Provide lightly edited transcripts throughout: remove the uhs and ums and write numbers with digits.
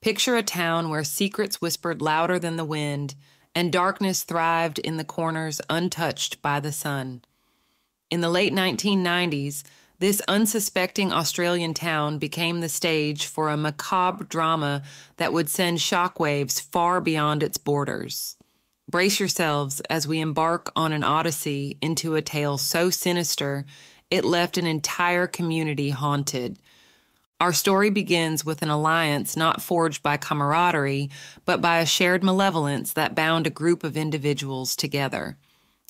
Picture a town where secrets whispered louder than the wind and darkness thrived in the corners untouched by the sun. In the late 1990s, this unsuspecting Australian town became the stage for a macabre drama that would send shockwaves far beyond its borders. Brace yourselves as we embark on an odyssey into a tale so sinister it left an entire community haunted. Our story begins with an alliance not forged by camaraderie, but by a shared malevolence that bound a group of individuals together.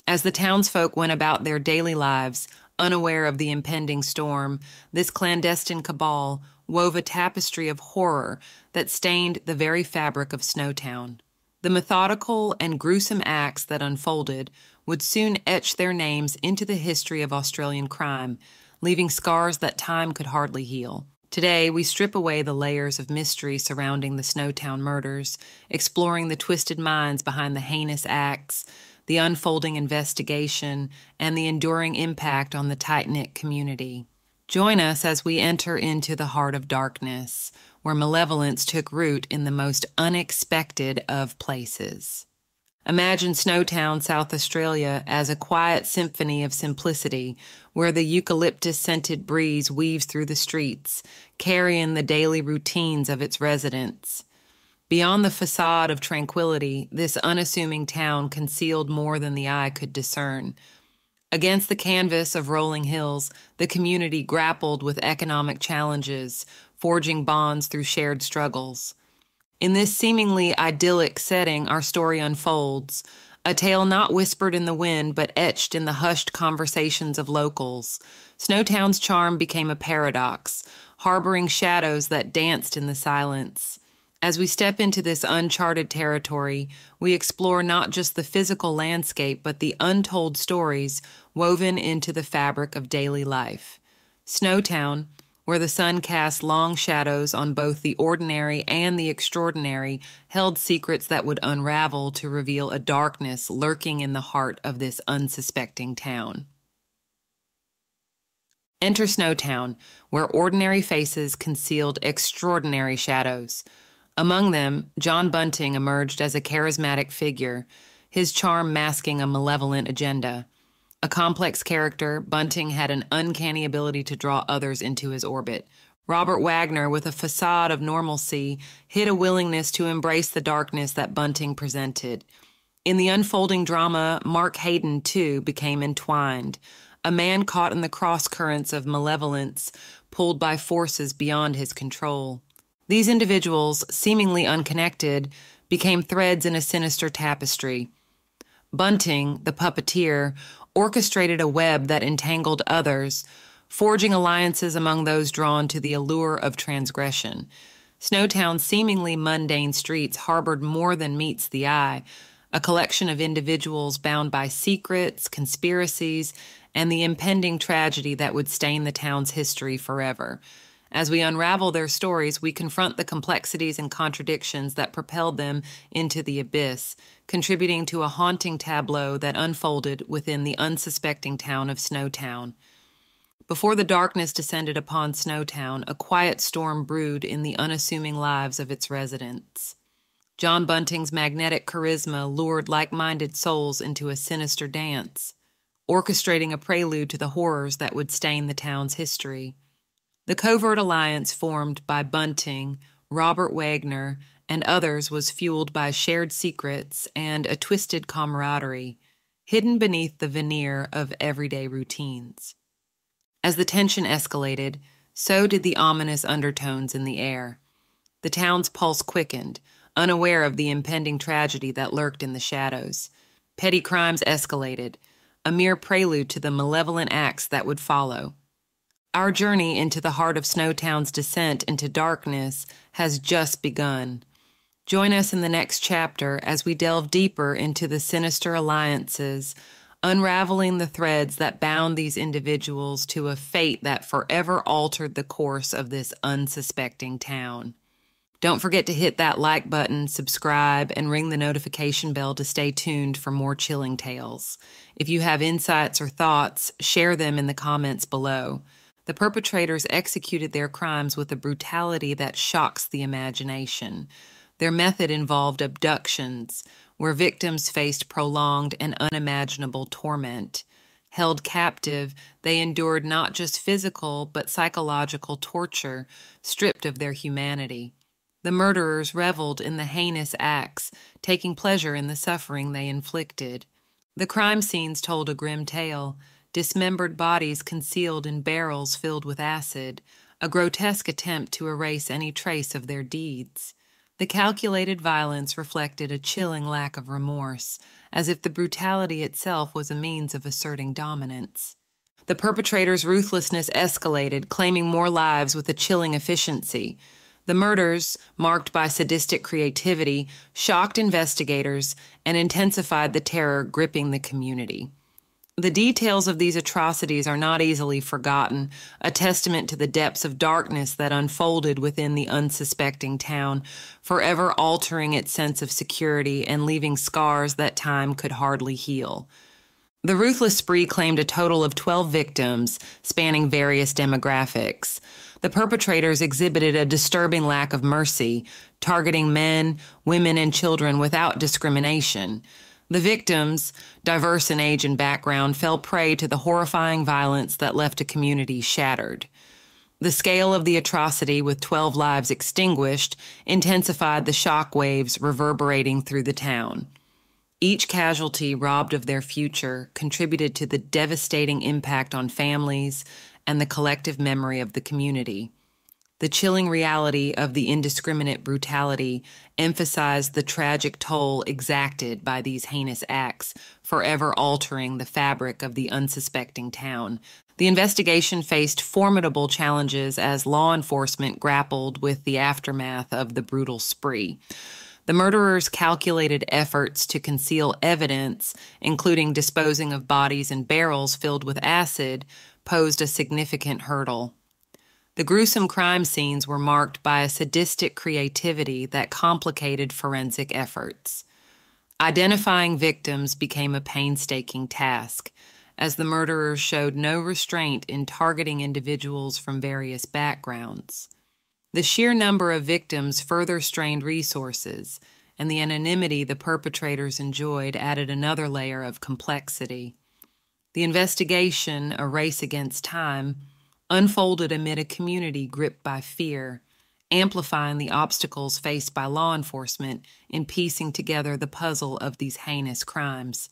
As the townsfolk went about their daily lives, unaware of the impending storm, this clandestine cabal wove a tapestry of horror that stained the very fabric of Snowtown. The methodical and gruesome acts that unfolded would soon etch their names into the history of Australian crime, leaving scars that time could hardly heal. Today, we strip away the layers of mystery surrounding the Snowtown murders, exploring the twisted minds behind the heinous acts, the unfolding investigation, and the enduring impact on the tight-knit community. Join us as we enter into the heart of darkness, where malevolence took root in the most unexpected of places. Imagine Snowtown, South Australia, as a quiet symphony of simplicity, where the eucalyptus-scented breeze weaves through the streets, carrying the daily routines of its residents. Beyond the facade of tranquility, this unassuming town concealed more than the eye could discern. Against the canvas of rolling hills, the community grappled with economic challenges, forging bonds through shared struggles. In this seemingly idyllic setting, our story unfolds, a tale not whispered in the wind but etched in the hushed conversations of locals. Snowtown's charm became a paradox, harboring shadows that danced in the silence. As we step into this uncharted territory, we explore not just the physical landscape but the untold stories woven into the fabric of daily life. Snowtown, where the sun cast long shadows on both the ordinary and the extraordinary, held secrets that would unravel to reveal a darkness lurking in the heart of this unsuspecting town. Enter Snowtown, where ordinary faces concealed extraordinary shadows. Among them, John Bunting emerged as a charismatic figure, his charm masking a malevolent agenda. A complex character, Bunting had an uncanny ability to draw others into his orbit. Robert Wagner, with a facade of normalcy, hid a willingness to embrace the darkness that Bunting presented. In the unfolding drama, Mark Hayden, too, became entwined, a man caught in the cross-currents of malevolence, pulled by forces beyond his control. These individuals, seemingly unconnected, became threads in a sinister tapestry. Bunting, the puppeteer, orchestrated a web that entangled others, forging alliances among those drawn to the allure of transgression. Snowtown's seemingly mundane streets harbored more than meets the eye, a collection of individuals bound by secrets, conspiracies, and the impending tragedy that would stain the town's history forever. As we unravel their stories, we confront the complexities and contradictions that propelled them into the abyss, contributing to a haunting tableau that unfolded within the unsuspecting town of Snowtown. Before the darkness descended upon Snowtown, a quiet storm brewed in the unassuming lives of its residents. John Bunting's magnetic charisma lured like-minded souls into a sinister dance, orchestrating a prelude to the horrors that would stain the town's history. The covert alliance formed by Bunting, Robert Wagner, and others was fueled by shared secrets and a twisted camaraderie, hidden beneath the veneer of everyday routines. As the tension escalated, so did the ominous undertones in the air. The town's pulse quickened, unaware of the impending tragedy that lurked in the shadows. Petty crimes escalated, a mere prelude to the malevolent acts that would follow. Our journey into the heart of Snowtown's descent into darkness has just begun. Join us in the next chapter as we delve deeper into the sinister alliances, unraveling the threads that bound these individuals to a fate that forever altered the course of this unsuspecting town. Don't forget to hit that like button, subscribe, and ring the notification bell to stay tuned for more chilling tales. If you have insights or thoughts, share them in the comments below. The perpetrators executed their crimes with a brutality that shocks the imagination. Their method involved abductions, where victims faced prolonged and unimaginable torment. Held captive, they endured not just physical but psychological torture, stripped of their humanity. The murderers reveled in the heinous acts, taking pleasure in the suffering they inflicted. The crime scenes told a grim tale: dismembered bodies concealed in barrels filled with acid, a grotesque attempt to erase any trace of their deeds. The calculated violence reflected a chilling lack of remorse, as if the brutality itself was a means of asserting dominance. The perpetrators' ruthlessness escalated, claiming more lives with a chilling efficiency. The murders, marked by sadistic creativity, shocked investigators and intensified the terror gripping the community. The details of these atrocities are not easily forgotten, a testament to the depths of darkness that unfolded within the unsuspecting town, forever altering its sense of security and leaving scars that time could hardly heal. The ruthless spree claimed a total of 12 victims, spanning various demographics. The perpetrators exhibited a disturbing lack of mercy, targeting men, women, and children without discrimination. The victims, diverse in age and background, fell prey to the horrifying violence that left a community shattered. The scale of the atrocity, with 12 lives extinguished, intensified the shock waves reverberating through the town. Each casualty robbed of their future contributed to the devastating impact on families and the collective memory of the community. The chilling reality of the indiscriminate brutality emphasized the tragic toll exacted by these heinous acts, forever altering the fabric of the unsuspecting town. The investigation faced formidable challenges as law enforcement grappled with the aftermath of the brutal spree. The murderers' calculated efforts to conceal evidence, including disposing of bodies in barrels filled with acid, posed a significant hurdle. The gruesome crime scenes were marked by a sadistic creativity that complicated forensic efforts. Identifying victims became a painstaking task, as the murderers showed no restraint in targeting individuals from various backgrounds. The sheer number of victims further strained resources, and the anonymity the perpetrators enjoyed added another layer of complexity. The investigation, a race against time, unfolded amid a community gripped by fear, amplifying the obstacles faced by law enforcement in piecing together the puzzle of these heinous crimes.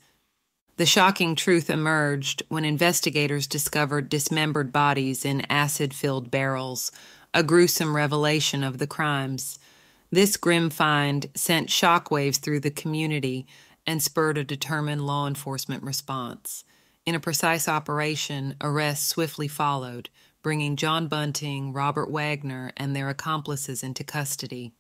The shocking truth emerged when investigators discovered dismembered bodies in acid-filled barrels, a gruesome revelation of the crimes. This grim find sent shockwaves through the community and spurred a determined law enforcement response. In a precise operation, arrests swiftly followed, bringing John Bunting, Robert Wagner, and their accomplices into custody.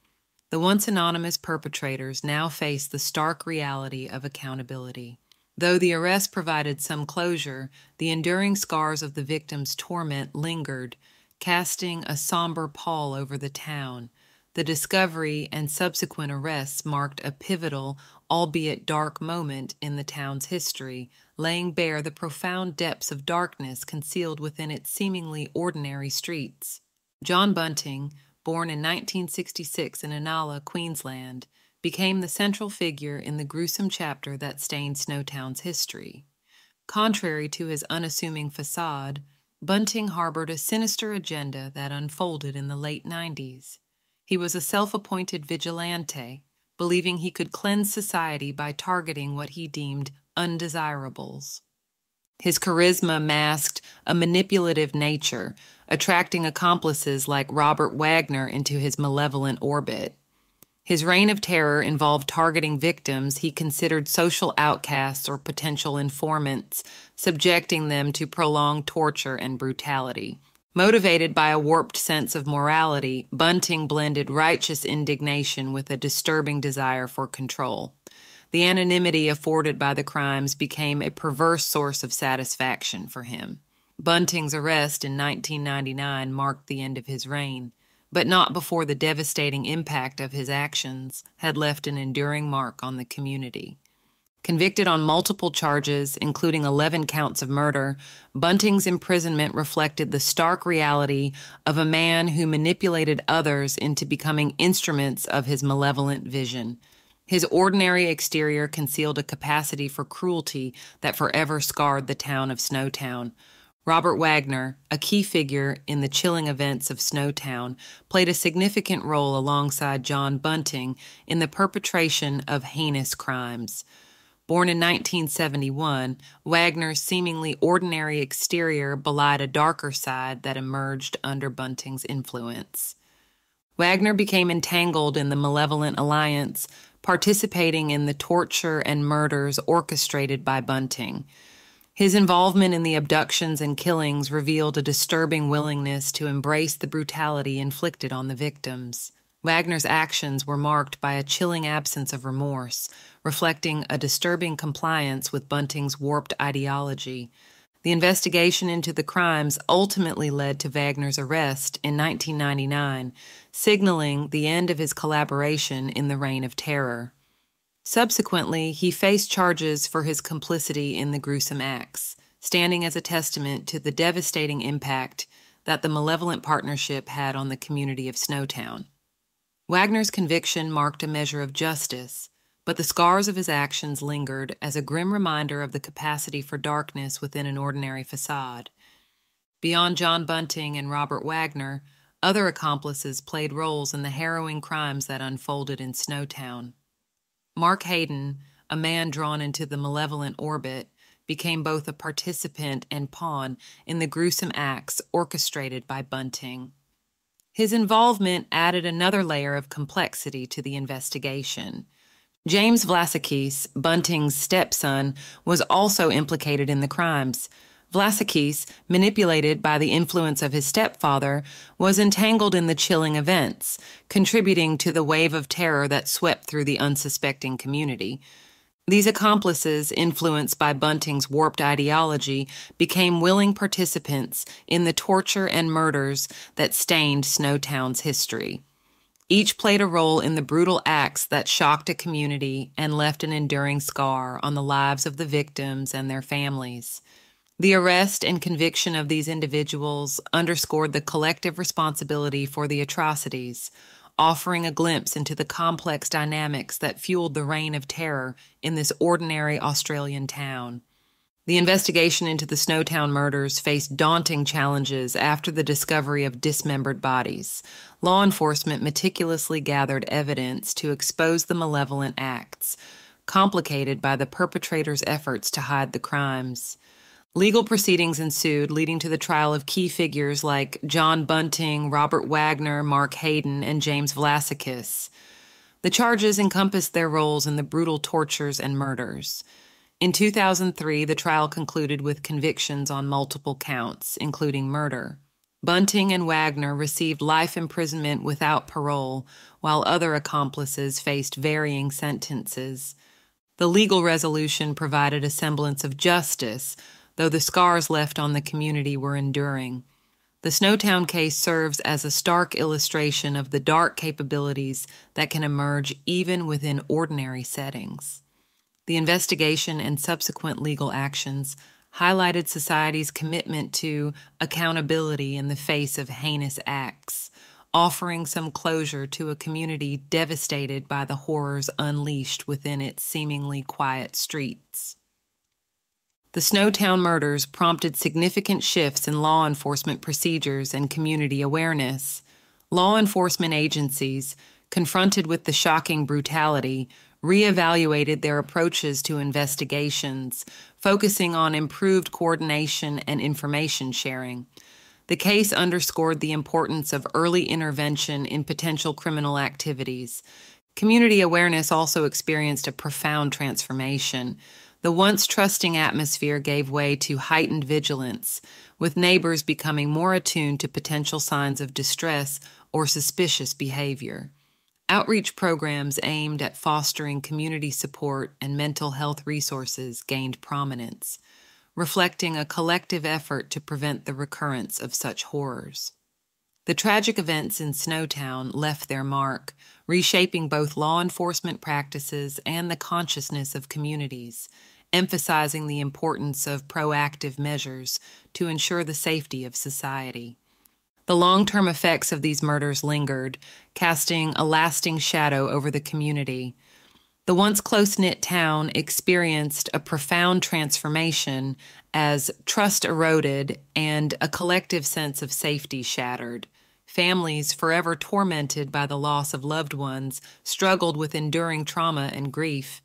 The once anonymous perpetrators now faced the stark reality of accountability. Though the arrest provided some closure, the enduring scars of the victims' torment lingered, casting a somber pall over the town. The discovery and subsequent arrests marked a pivotal, albeit dark moment in the town's history, laying bare the profound depths of darkness concealed within its seemingly ordinary streets. John Bunting, born in 1966 in Inala, Queensland, became the central figure in the gruesome chapter that stained Snowtown's history. Contrary to his unassuming facade, Bunting harbored a sinister agenda that unfolded in the late 90s. He was a self-appointed vigilante, believing he could cleanse society by targeting what he deemed undesirables. His charisma masked a manipulative nature, attracting accomplices like Robert Wagner into his malevolent orbit. His reign of terror involved targeting victims he considered social outcasts or potential informants, subjecting them to prolonged torture and brutality. Motivated by a warped sense of morality, Bunting blended righteous indignation with a disturbing desire for control. The anonymity afforded by the crimes became a perverse source of satisfaction for him. Bunting's arrest in 1999 marked the end of his reign, but not before the devastating impact of his actions had left an enduring mark on the community. Convicted on multiple charges, including 11 counts of murder, Bunting's imprisonment reflected the stark reality of a man who manipulated others into becoming instruments of his malevolent vision. His ordinary exterior concealed a capacity for cruelty that forever scarred the town of Snowtown. Robert Wagner, a key figure in the chilling events of Snowtown, played a significant role alongside John Bunting in the perpetration of heinous crimes. Born in 1971, Wagner's seemingly ordinary exterior belied a darker side that emerged under Bunting's influence. Wagner became entangled in the malevolent alliance, participating in the torture and murders orchestrated by Bunting. His involvement in the abductions and killings revealed a disturbing willingness to embrace the brutality inflicted on the victims. Wagner's actions were marked by a chilling absence of remorse, reflecting a disturbing compliance with Bunting's warped ideology. The investigation into the crimes ultimately led to Wagner's arrest in 1999, signaling the end of his collaboration in the Reign of Terror. Subsequently, he faced charges for his complicity in the gruesome acts, standing as a testament to the devastating impact that the malevolent partnership had on the community of Snowtown. Wagner's conviction marked a measure of justice, but the scars of his actions lingered as a grim reminder of the capacity for darkness within an ordinary facade. Beyond John Bunting and Robert Wagner, other accomplices played roles in the harrowing crimes that unfolded in Snowtown. Mark Hayden, a man drawn into the malevolent orbit, became both a participant and pawn in the gruesome acts orchestrated by Bunting. His involvement added another layer of complexity to the investigation. James Vlasikis, Bunting's stepson, was also implicated in the crimes. Vlasikis, manipulated by the influence of his stepfather, was entangled in the chilling events, contributing to the wave of terror that swept through the unsuspecting community. These accomplices, influenced by Bunting's warped ideology, became willing participants in the torture and murders that stained Snowtown's history. Each played a role in the brutal acts that shocked a community and left an enduring scar on the lives of the victims and their families. The arrest and conviction of these individuals underscored the collective responsibility for the atrocities, offering a glimpse into the complex dynamics that fueled the reign of terror in this ordinary Australian town. The investigation into the Snowtown murders faced daunting challenges after the discovery of dismembered bodies. Law enforcement meticulously gathered evidence to expose the malevolent acts, complicated by the perpetrators' efforts to hide the crimes. Legal proceedings ensued, leading to the trial of key figures like John Bunting, Robert Wagner, Mark Hayden, and James Vlasikis. The charges encompassed their roles in the brutal tortures and murders. In 2003, the trial concluded with convictions on multiple counts, including murder. Bunting and Wagner received life imprisonment without parole, while other accomplices faced varying sentences. The legal resolution provided a semblance of justice, though the scars left on the community were enduring. The Snowtown case serves as a stark illustration of the dark capabilities that can emerge even within ordinary settings. The investigation and subsequent legal actions highlighted society's commitment to accountability in the face of heinous acts, offering some closure to a community devastated by the horrors unleashed within its seemingly quiet streets. The Snowtown murders prompted significant shifts in law enforcement procedures and community awareness. Law enforcement agencies, confronted with the shocking brutality, reevaluated their approaches to investigations, focusing on improved coordination and information sharing. The case underscored the importance of early intervention in potential criminal activities. Community awareness also experienced a profound transformation. The once trusting atmosphere gave way to heightened vigilance, with neighbors becoming more attuned to potential signs of distress or suspicious behavior. Outreach programs aimed at fostering community support and mental health resources gained prominence, reflecting a collective effort to prevent the recurrence of such horrors. The tragic events in Snowtown left their mark, reshaping both law enforcement practices and the consciousness of communities, emphasizing the importance of proactive measures to ensure the safety of society. The long-term effects of these murders lingered, casting a lasting shadow over the community. The once close-knit town experienced a profound transformation as trust eroded and a collective sense of safety shattered. Families, forever tormented by the loss of loved ones, struggled with enduring trauma and grief.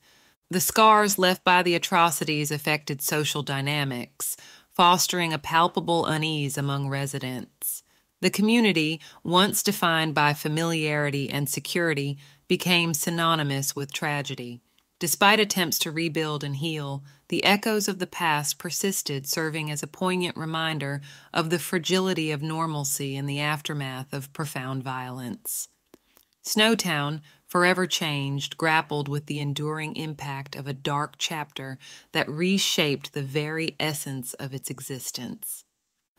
The scars left by the atrocities affected social dynamics, fostering a palpable unease among residents. The community, once defined by familiarity and security, became synonymous with tragedy. Despite attempts to rebuild and heal, the echoes of the past persisted, serving as a poignant reminder of the fragility of normalcy in the aftermath of profound violence. Snowtown, forever changed, grappled with the enduring impact of a dark chapter that reshaped the very essence of its existence.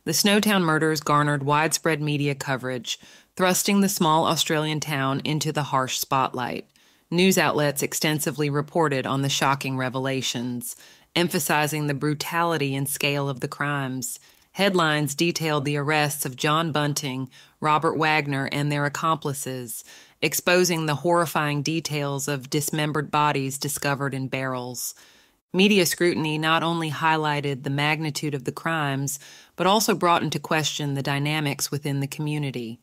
The Snowtown murders garnered widespread media coverage, thrusting the small Australian town into the harsh spotlight. News outlets extensively reported on the shocking revelations, emphasizing the brutality and scale of the crimes. Headlines detailed the arrests of John Bunting, Robert Wagner, and their accomplices, exposing the horrifying details of dismembered bodies discovered in barrels. Media scrutiny not only highlighted the magnitude of the crimes, but also brought into question the dynamics within the community.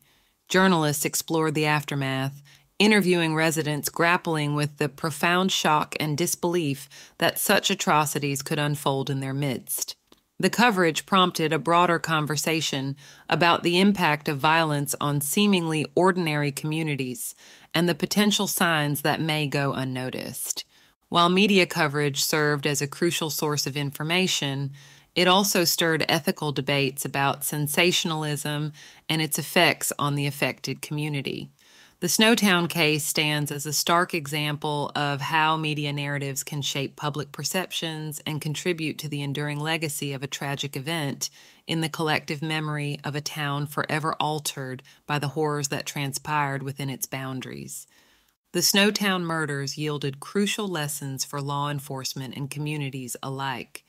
Journalists explored the aftermath, interviewing residents grappling with the profound shock and disbelief that such atrocities could unfold in their midst. The coverage prompted a broader conversation about the impact of violence on seemingly ordinary communities and the potential signs that may go unnoticed. While media coverage served as a crucial source of information, it also stirred ethical debates about sensationalism and its effects on the affected community. The Snowtown case stands as a stark example of how media narratives can shape public perceptions and contribute to the enduring legacy of a tragic event in the collective memory of a town forever altered by the horrors that transpired within its boundaries. The Snowtown murders yielded crucial lessons for law enforcement and communities alike.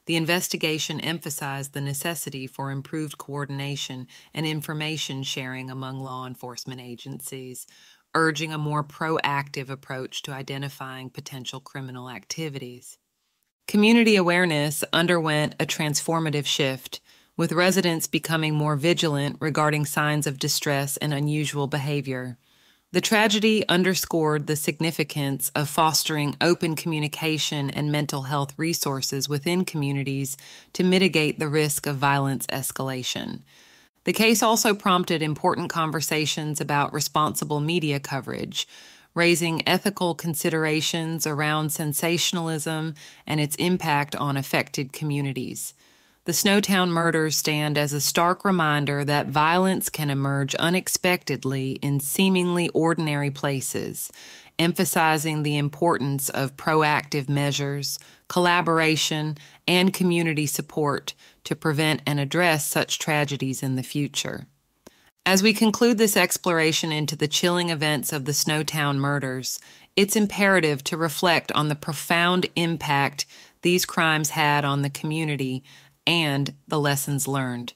The investigation emphasized the necessity for improved coordination and information sharing among law enforcement agencies, urging a more proactive approach to identifying potential criminal activities. Community awareness underwent a transformative shift, with residents becoming more vigilant regarding signs of distress and unusual behavior. The tragedy underscored the significance of fostering open communication and mental health resources within communities to mitigate the risk of violence escalation. The case also prompted important conversations about responsible media coverage, raising ethical considerations around sensationalism and its impact on affected communities. The Snowtown murders stand as a stark reminder that violence can emerge unexpectedly in seemingly ordinary places, emphasizing the importance of proactive measures, collaboration, and community support to prevent and address such tragedies in the future. As we conclude this exploration into the chilling events of the Snowtown murders, it's imperative to reflect on the profound impact these crimes had on the community and the lessons learned.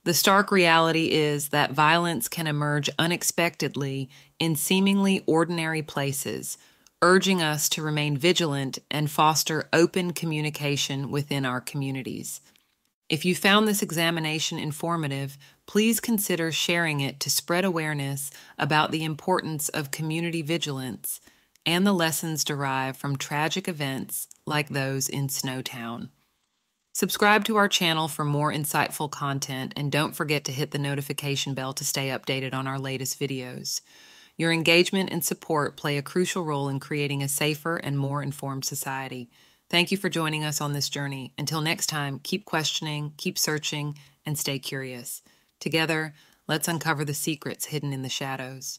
The stark reality is that violence can emerge unexpectedly in seemingly ordinary places, urging us to remain vigilant and foster open communication within our communities. If you found this examination informative, please consider sharing it to spread awareness about the importance of community vigilance and the lessons derived from tragic events like those in Snowtown. Subscribe to our channel for more insightful content, and don't forget to hit the notification bell to stay updated on our latest videos. Your engagement and support play a crucial role in creating a safer and more informed society. Thank you for joining us on this journey. Until next time, keep questioning, keep searching, and stay curious. Together, let's uncover the secrets hidden in the shadows.